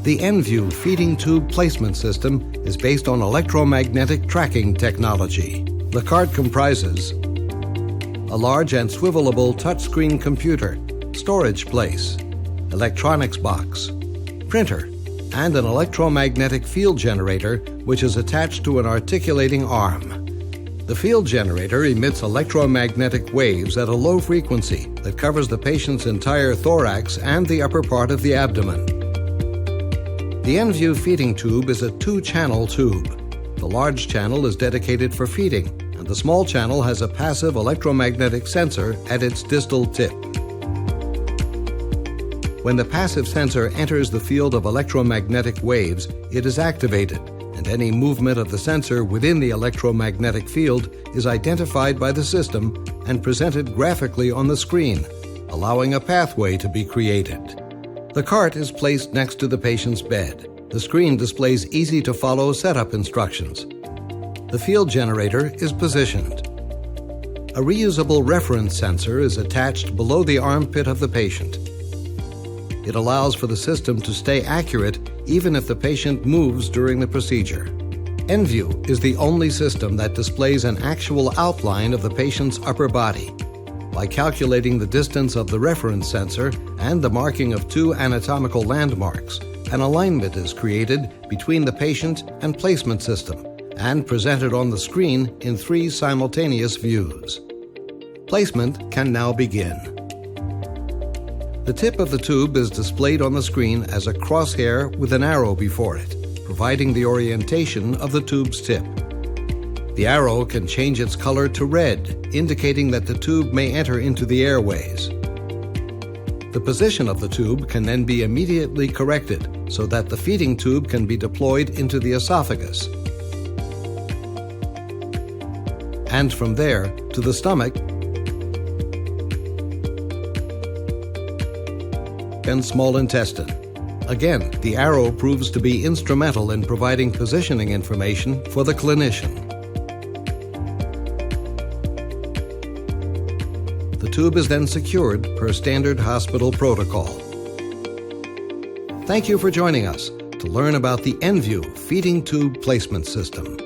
The ENvue feeding tube placement system is based on electromagnetic tracking technology. The cart comprises a large and swivelable touchscreen computer, storage place, electronics box, printer, and an electromagnetic field generator which is attached to an articulating arm. The field generator emits electromagnetic waves at a low frequency that covers the patient's entire thorax and the upper part of the abdomen. The ENvue feeding tube is a two-channel tube. The large channel is dedicated for feeding, and the small channel has a passive electromagnetic sensor at its distal tip. When the passive sensor enters the field of electromagnetic waves, it is activated, and any movement of the sensor within the electromagnetic field is identified by the system and presented graphically on the screen, allowing a pathway to be created. The cart is placed next to the patient's bed. The screen displays easy-to-follow setup instructions. The field generator is positioned. A reusable reference sensor is attached below the armpit of the patient. It allows for the system to stay accurate even if the patient moves during the procedure. ENvue is the only system that displays an actual outline of the patient's upper body. By calculating the distance of the reference sensor and the marking of two anatomical landmarks, an alignment is created between the patient and placement system and presented on the screen in 3 simultaneous views. Placement can now begin. The tip of the tube is displayed on the screen as a crosshair with an arrow before it, providing the orientation of the tube's tip. The arrow can change its color to red, indicating that the tube may enter into the airways. The position of the tube can then be immediately corrected so that the feeding tube can be deployed into the esophagus, and from there to the stomach and small intestine. Again, the arrow proves to be instrumental in providing positioning information for the clinician. The tube is then secured per standard hospital protocol. Thank you for joining us to learn about the ENvue feeding tube placement system.